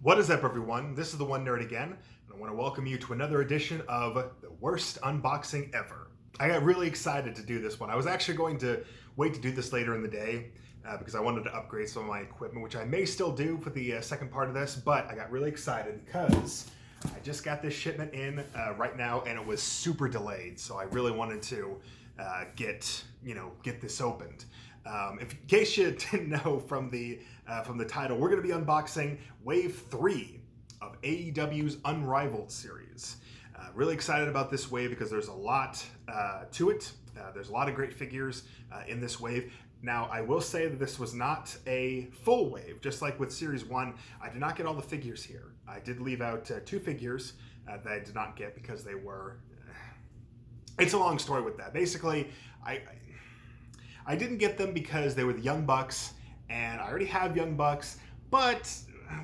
What is up, everyone? This is the One Nerd again, and I want to welcome you to another edition of the worst unboxing ever. I got really excited to do this one. I was actually going to wait to do this later in the day because I wanted to upgrade some of my equipment, which I may still do for the second part of this, but I got really excited because I just got this shipment in right now, and it was super delayed, so I really wanted to get this opened. In case you didn't know from the title, we're going to be unboxing Wave 3 of AEW's Unrivaled series. Really excited about this wave because there's a lot to it. There's a lot of great figures in this wave. Now, I will say that this was not a full wave. Just like with Series 1, I did not get all the figures here. I did leave out 2 figures that I did not get because they were... It's a long story with that. Basically, I didn't get them because they were the Young Bucks, and I already have Young Bucks, but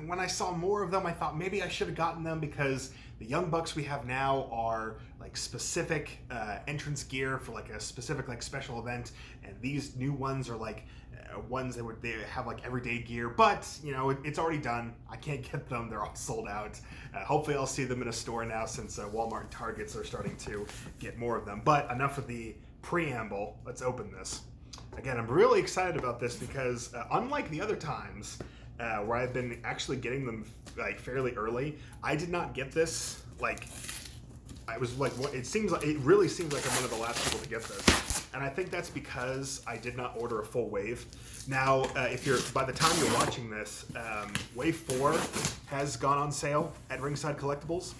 when I saw more of them, I thought maybe I should have gotten them because the Young Bucks we have now are like specific entrance gear for like a specific like special event, and these new ones are like ones that they have like everyday gear, but you know, it's already done. I can't get them. They're all sold out. Hopefully I'll see them in a store now since Walmart and Targets are starting to get more of them. But enough of the preamble. Let's open this. Again, I'm really excited about this because unlike the other times where I've been actually getting them like fairly early, I did not get this like I was like it really seems like I'm one of the last people to get this, and I think that's because I did not order a full wave. Now, if you're by the time you're watching this, Wave 4 has gone on sale at Ringside Collectibles.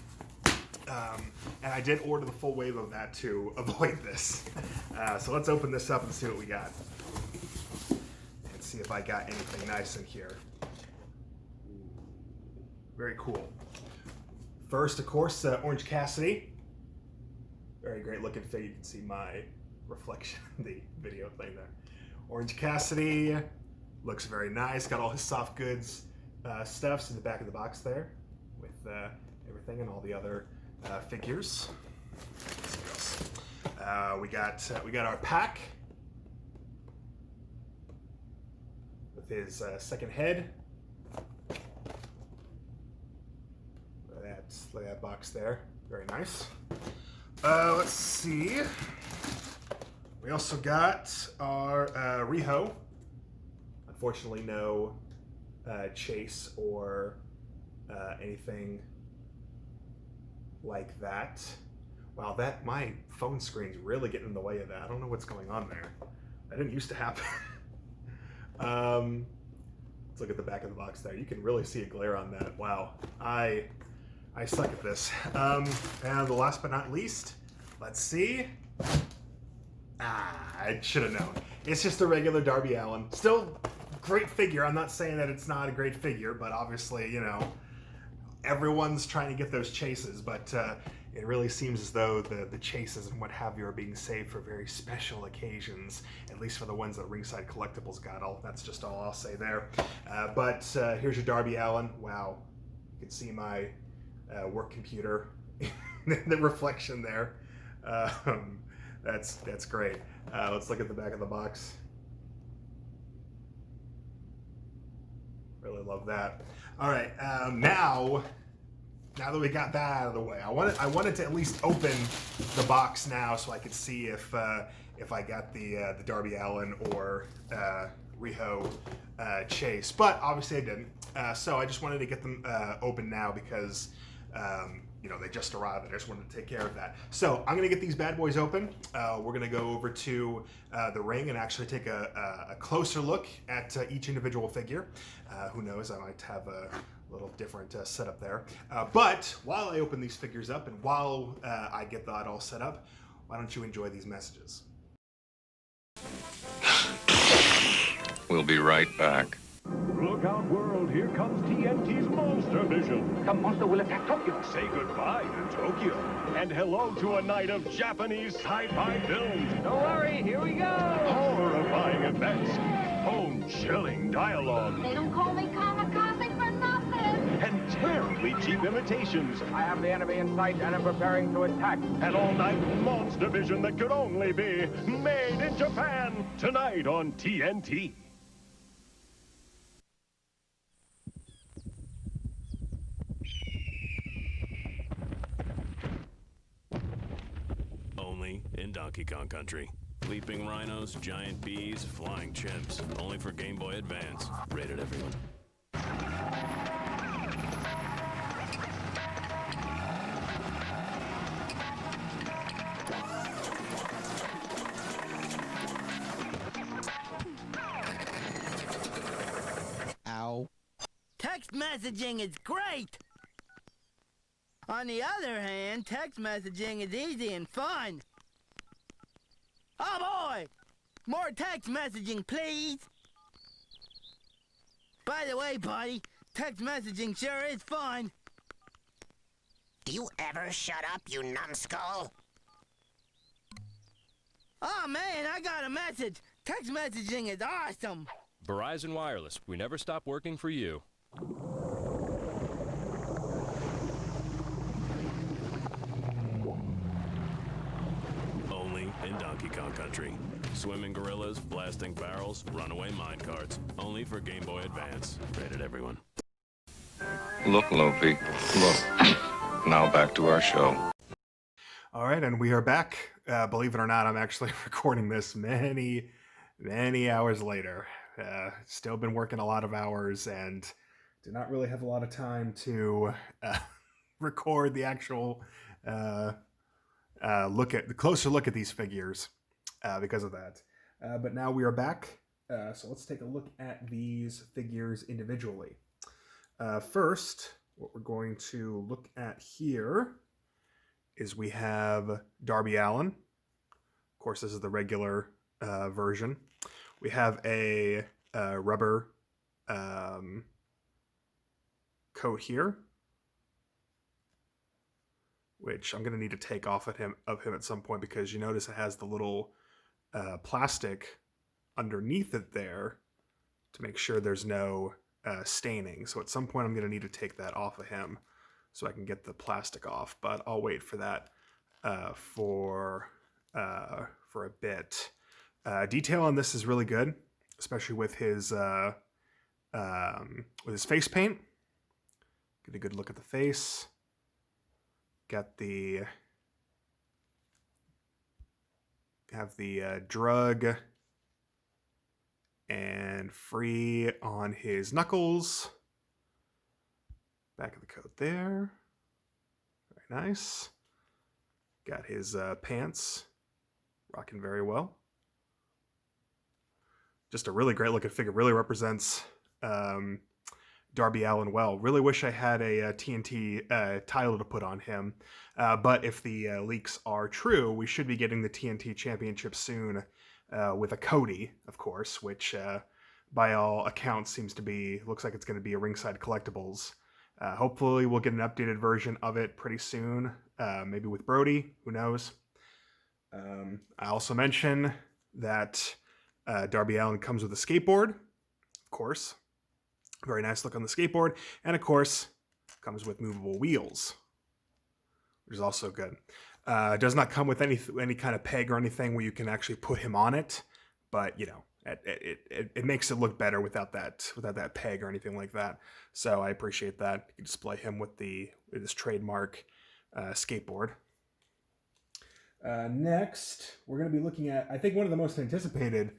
And I did order the full wave of that to avoid this. So let's open this up and see what we got. And see if I got anything nice in here. Very cool. First, of course, Orange Cassidy. Very great looking figure. You can see my reflection in the video thing there. Orange Cassidy looks very nice. Got all his soft goods stuffs in the back of the box there with everything and all the other figures. We got our pack with his second head. Look at that box there. Very nice. Let's see. We also got our Riho. Unfortunately, no chase or anything like that. Wow, my phone screen's really getting in the way of that. I don't know what's going on there. That didn't used to happen. Let's look at the back of the box there. You can really see a glare on that. Wow, I suck at this. And the last but not least, let's see. I should have known. It's just a regular Darby Allin. Still great figure. I'm not saying that it's not a great figure, but obviously, you know, everyone's trying to get those chases, but it really seems as though the chases and what have you are being saved for very special occasions, at least for the ones that Ringside Collectibles got. That's just all I'll say there. But here's your Darby Allin. Wow. You can see my work computer, the reflection there. That's great. Let's look at the back of the box. Really love that. All right, now that we got that out of the way, I wanted to at least open the box now so I could see if I got the Darby Allin or Riho chase, but obviously I didn't. So I just wanted to get them open now because you know, they just arrived and I just wanted to take care of that. So I'm gonna get these bad boys open. We're gonna go over to the ring and actually take a closer look at each individual figure. Who knows, I might have a little different setup there. But while I open these figures up and while I get that all set up, why don't you enjoy these messages? We'll be right back. Look out, world, here comes TNT's Monster Vision. The monster will attack Tokyo. Say goodbye to Tokyo. And hello to a night of Japanese sci-fi films. Don't worry, here we go. Horrifying events. Bone-chilling dialogue. They don't call me kamikaze for nothing. And terribly cheap imitations. I have the enemy in sight and am preparing to attack. An all-night Monster Vision that could only be made in Japan. Tonight on TNT. Only in Donkey Kong Country. Leaping rhinos, giant bees, flying chimps. Only for Game Boy Advance. Rated everyone. Ow. Text messaging is great! On the other hand, text messaging is easy and fun. Oh boy! More text messaging, please! By the way, buddy, text messaging sure is fun. Do you ever shut up, you numbskull? Oh man, I got a message. Text messaging is awesome. Verizon Wireless, we never stop working for you. Only in Donkey Kong Country. Swimming gorillas, blasting barrels, runaway minecarts. Only for Game Boy Advance. Rated everyone. Look, Lofi, look. Now back to our show. All right, and we are back. Believe it or not, I'm actually recording this many hours later. Still been working a lot of hours and did not really have a lot of time to record the actual closer look at these figures because of that. But now we are back. So let's take a look at these figures individually. First, what we're going to look at here is we have Darby Allin. Of course, this is the regular version. We have a rubber coat here, which I'm going to need to take off of him at some point because you notice it has the little plastic underneath it there to make sure there's no staining. So at some point I'm going to need to take that off of him so I can get the plastic off, but I'll wait for that for a bit. Detail on this is really good, especially with his face paint. Get a good look at the face. Got the drug and free on his knuckles. Back of the coat there. Very nice. Got his pants rocking very well. Just a really great looking figure. Really represents Darby Allin well. Really wish I had a TNT title to put on him. But if the leaks are true, we should be getting the TNT Championship soon with a Cody, of course, which by all accounts looks like it's going to be a Ringside Collectibles. Hopefully we'll get an updated version of it pretty soon. Maybe with Brody, who knows. I also mention that Darby Allin comes with a skateboard, of course. Very nice look on the skateboard. And of course, comes with movable wheels, which is also good. Does not come with any kind of peg or anything where you can actually put him on it, but you know, it makes it look better without that peg or anything like that. So I appreciate that. You can display him with his trademark skateboard. Next, we're going to be looking at, I think, one of the most anticipated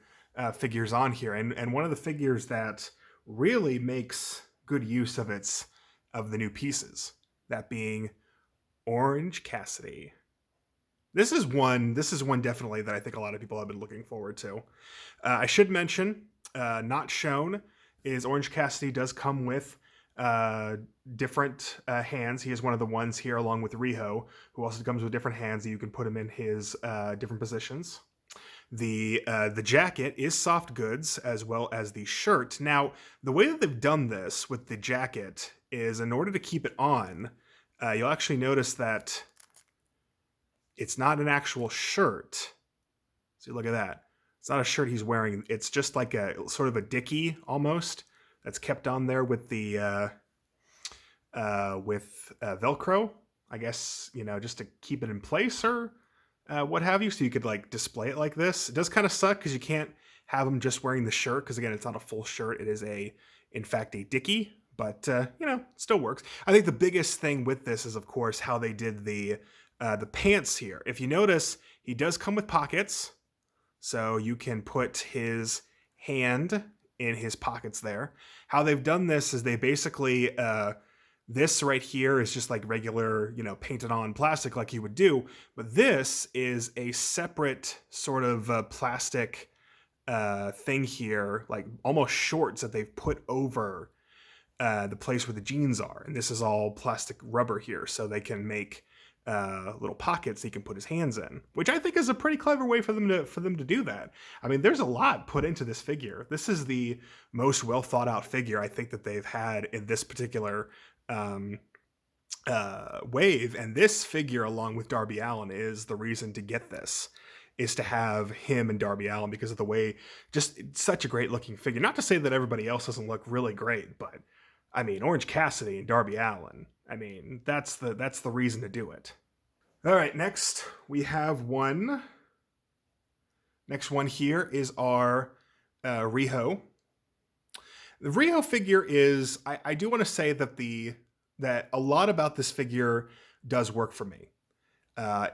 figures on here, and one of the figures that really makes good use of the new pieces. That being Orange Cassidy. This is one definitely that I think a lot of people have been looking forward to. I should mention, not shown, is Orange Cassidy does come with different hands. He is one of the ones here, along with Riho, who also comes with different hands that you can put him in his different positions. The jacket is soft goods, as well as the shirt. Now, the way that they've done this with the jacket is, in order to keep it on, you'll actually notice that it's not an actual shirt. So look at that. It's not a shirt he's wearing. It's just like a sort of a dickie almost that's kept on there with the Velcro, I guess, you know, just to keep it in place or what have you. So you could like display it like this. It does kind of suck because you can't have him just wearing the shirt because again, it's not a full shirt. It is in fact a dickie, but you know, it still works. I think the biggest thing with this is, of course, how they did the pants here. If you notice, He does come with pockets, so you can put his hand in his pockets there. How they've done this is they basically, this right here is just like regular, painted on plastic like you would do, but this is a separate sort of plastic thing here, like almost shorts that they've put over the place where the jeans are. And this is all plastic rubber here, so they can make little pockets he can put his hands in, which I think is a pretty clever way for them to do that. I mean, there's a lot put into this figure. This is the most well thought out figure I think that they've had in this particular wave, and this figure along with Darby Allin is the reason to get this, is to have him and Darby Allin because of the way, just such a great looking figure. Not to say that everybody else doesn't look really great, but I mean, Orange Cassidy and Darby Allin, I mean, that's the reason to do it. All right, next we have one. Next one here is our Riho. The Riho figure is, I do want to say that a lot about this figure does work for me.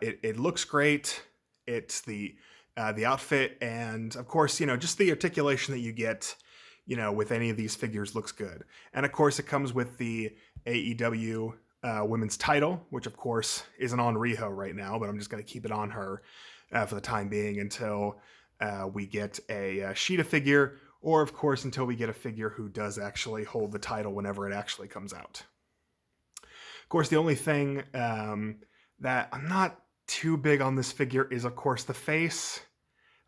It looks great. It's the outfit, and of course, just the articulation that you get, with any of these figures looks good. And of course, it comes with the AEW women's title, which of course isn't on Riho right now, but I'm just going to keep it on her for the time being until we get a Sheeta figure, or of course until we get a figure who does actually hold the title whenever it actually comes out. Of course, the only thing that I'm not too big on this figure is, of course, the face.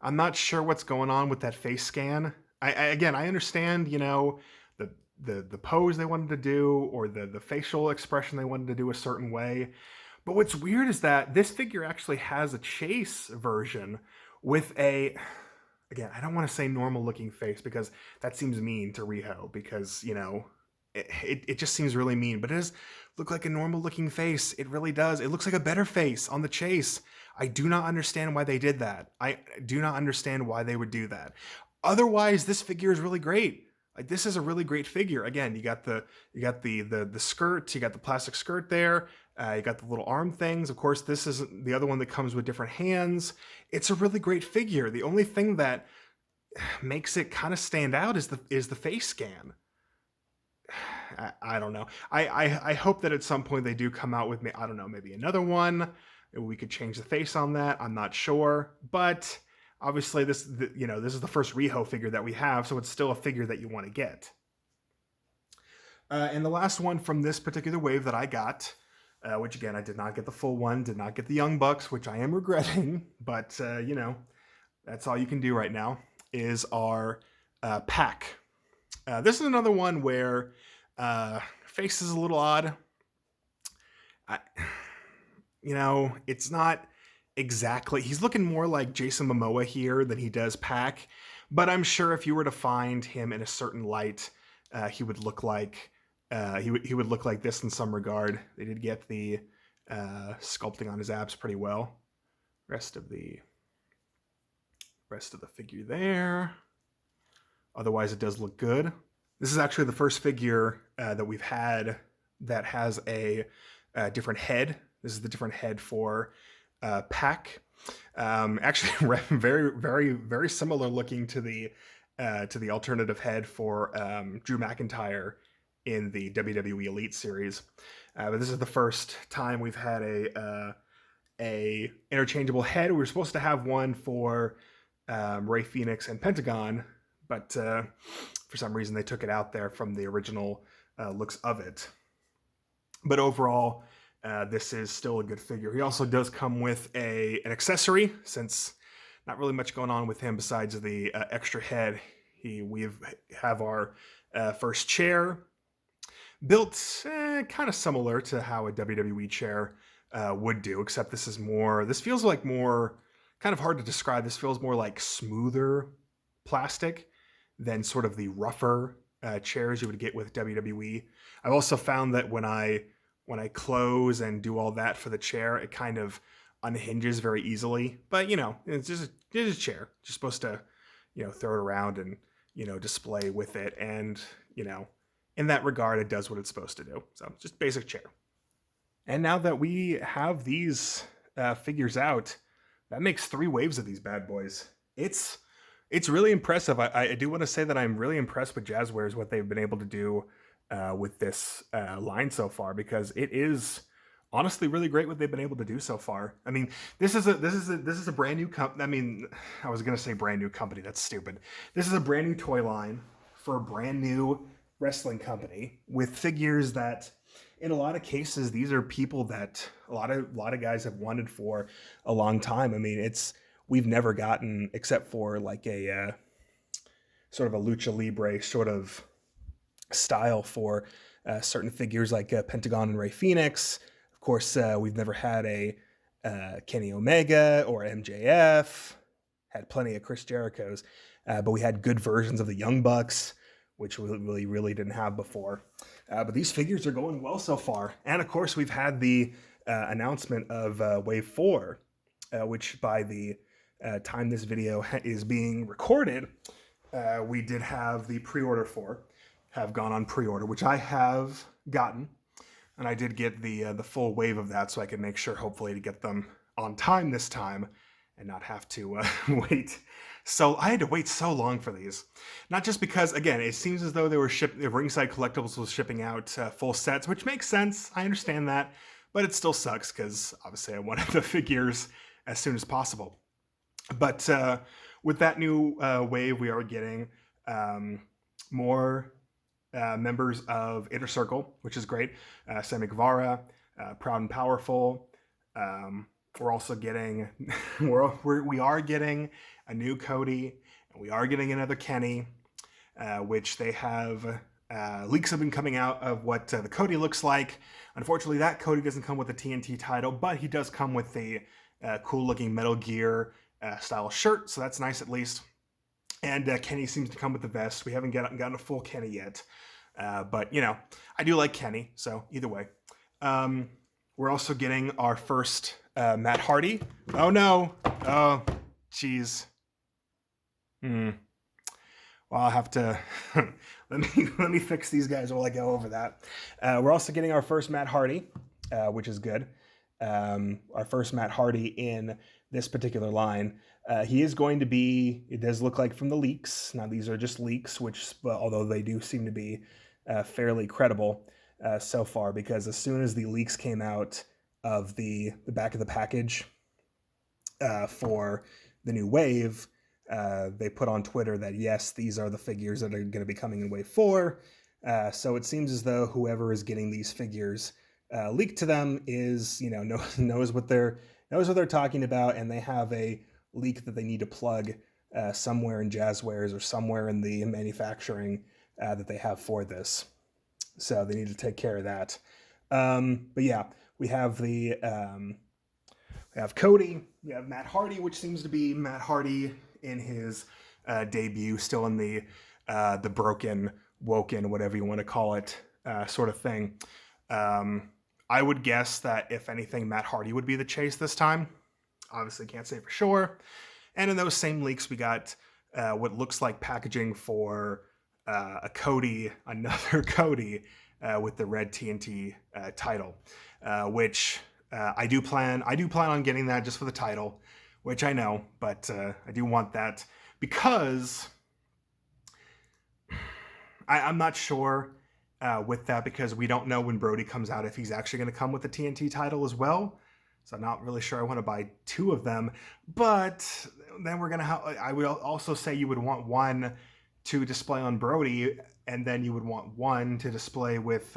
I'm not sure what's going on with that face scan. I understand, the pose they wanted to do, or the facial expression they wanted to do a certain way. But what's weird is that this figure actually has a chase version with I don't want to say normal looking face because that seems mean to Riho, because, it just seems really mean, but it does look like a normal looking face. It really does. It looks like a better face on the chase. I do not understand why they did that. I do not understand why they would do that. Otherwise, this figure is really great. Like, this is a really great figure. Again, you got the skirt, you got the plastic skirt there, you got the little arm things. Of course, this is the other one that comes with different hands. It's a really great figure. The only thing that makes it kind of stand out is the face scan. I don't know. I hope that at some point they do come out with I don't know, maybe another one. We could change the face on that. I'm not sure, but obviously this is the first Riho figure that we have, so it's still a figure that you want to get. And the last one from this particular wave that I got, which again, I did not get the full one, did not get the Young Bucks, which I am regretting, but that's all you can do right now, is our Pac. This is another one where face is a little odd. It's not exactly, he's looking more like Jason Momoa here than he does Pac, but I'm sure if you were to find him in a certain light, he would look like he would look like this in some regard. They did get the sculpting on his abs pretty well. Rest of the figure there. Otherwise, it does look good. This is actually the first figure that we've had that has a different head. This is the different head for Pac. Actually, very, very, very similar looking to the alternative head for Drew McIntyre in the WWE Elite series. But this is the first time we've had a interchangeable head. We were supposed to have one for Rey Fenix and Pentagon, but for some reason they took it out there from the original looks of it. But overall, this is still a good figure. He also does come with an accessory, since not really much going on with him besides the extra head. We have our first chair, built kind of similar to how a WWE chair would do, except this feels like more, kind of hard to describe. This feels more like smoother plastic than sort of the rougher chairs you would get with WWE. I've also found that when I close and do all that for the chair, it kind of unhinges very easily. But, it's just a chair. You're supposed to, throw it around and, display with it. And, in that regard, it does what it's supposed to do. So just basic chair. And now that we have these figures out, That makes 3 waves of these bad boys. It's really impressive. I do want to say that I'm really impressed with Jazzwares, what they've been able to do with this line so far, because it is honestly really great what they've been able to do so far. I mean, this is a brand new company. I mean, I was gonna say brand new company. That's stupid. This is a brand new toy line for a brand new wrestling company with figures that, in a lot of cases, these are people that a lot of guys have wanted for a long time. I mean, we've never gotten, except for like a sort of a lucha libre sort of style for certain figures like Pentagon and Rey Fenix. Of course, we've never had a Kenny Omega or MJF. Had plenty of Chris Jericho's, but we had good versions of the Young Bucks, which we really didn't have before. But these figures are going well so far. And of course, we've had the announcement of Wave 4, which by the time this video is being recorded, we did have the pre-order for, have gone on pre-order, which I have gotten. And I did get the full wave of that, so I can make sure, hopefully, to get them on time this time and not have to wait. So I had to wait so long for these. Not just because, again, it seems as though they were Ringside Collectibles was shipping out full sets, which makes sense. I understand that. But it still sucks because, obviously, I wanted the figures as soon as possible. But with that new wave, we are getting more members of Inner Circle, which is great. Sammy Guevara, Proud and Powerful. We're also getting, we are getting a new Cody, and we are getting another Kenny, which they have, leaks have been coming out of what the Cody looks like. Unfortunately, that Cody doesn't come with the TNT title, but he does come with the cool looking Metal Gear style shirt, so that's nice at least. And Kenny seems to come with the vest. We haven't gotten a full Kenny yet. But, you know, I do like Kenny, so either way. We're also getting our first Matt Hardy. Oh, no. Oh, jeez. Well, I'll have to... let me fix these guys while I go over that. We're also getting our first Matt Hardy, which is good. Our first Matt Hardy in this particular line. He is going to be, it does look like from the leaks. Now, these are just leaks, which, although they do seem to be fairly credible so far, because as soon as the leaks came out of the back of the package for the new wave, they put on Twitter that, yes, these are the figures that are going to be coming in Wave 4. So it seems as though whoever is getting these figures leaked to them is, you know, knows what they're talking about, and they have a leak that they need to plug somewhere in Jazzwares or somewhere in the manufacturing that they have for this. So they need to take care of that. But yeah, we have we have Cody, we have Matt Hardy, which seems to be Matt Hardy in his debut, still in the broken, woken, whatever you want to call it, sort of thing. I would guess that if anything, Matt Hardy would be the chase this time. Obviously can't say for sure. And in those same leaks, we got what looks like packaging for a Cody, another Cody with the red TNT title, which I do plan on getting that just for the title, which I know, but I do want that because I'm not sure with that, because we don't know when Brody comes out if he's actually going to come with the TNT title as well. So I'm not really sure I want to buy 2 of them. But then we're going to have, I would also say you would want one to display on Brody, and then you would want one to display with,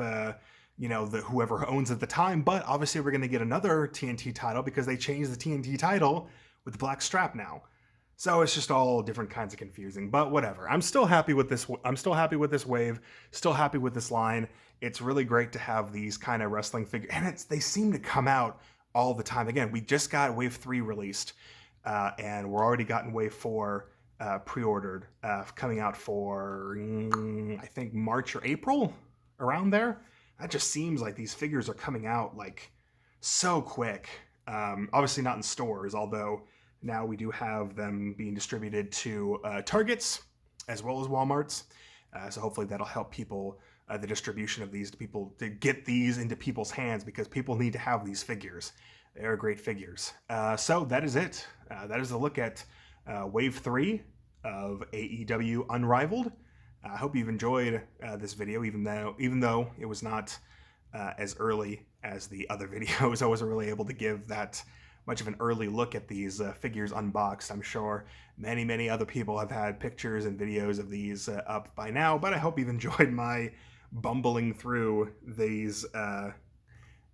whoever owns at the time. But obviously we're going to get another TNT title because they changed the TNT title with the black strap now. So it's just all different kinds of confusing, but whatever. I'm still happy with this. I'm still happy with this wave. Still happy with this line. It's really great to have these kind of wrestling figures, and they seem to come out all the time. Again, we just got Wave 3 released, and we're already gotten Wave 4 pre-ordered, coming out for, I think, March or April, around there. That just seems like these figures are coming out, like, so quick. Obviously not in stores, although now we do have them being distributed to Targets, as well as Walmarts. So hopefully that'll help people, the distribution of these to people, to get these into people's hands, because people need to have these figures. They are great figures. So that is it. That is a look at Wave 3 of AEW Unrivaled. I hope you've enjoyed this video, even though it was not as early as the other videos. I wasn't really able to give that much of an early look at these figures unboxed. I'm sure many other people have had pictures and videos of these up by now, but I hope you've enjoyed my bumbling through these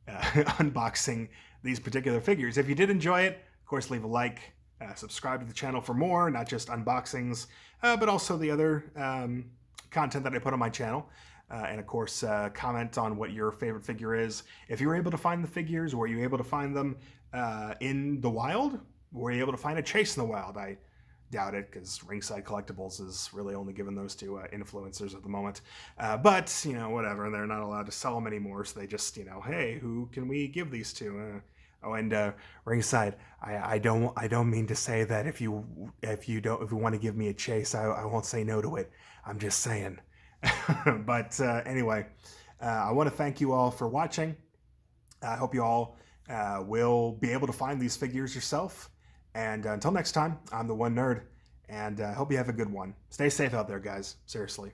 unboxing these particular figures. If you did enjoy it, of course, leave a like, subscribe to the channel for more, not just unboxings, but also the other content that I put on my channel. And of course, comment on what your favorite figure is. If you were able to find the figures, were you able to find them in the wild? Were you able to find a chase in the wild? I doubt it, because Ringside Collectibles is really only given those to influencers at the moment. But, you know, whatever, they're not allowed to sell them anymore, so they just, you know, hey, who can we give these to? Oh, and Ringside, I don't mean to say that if you want to give me a chase, I won't say no to it. I'm just saying. But anyway, I want to thank you all for watching. I hope you all will be able to find these figures yourself. And until next time, I'm the One Nerd, and I hope you have a good one. Stay safe out there, guys. Seriously.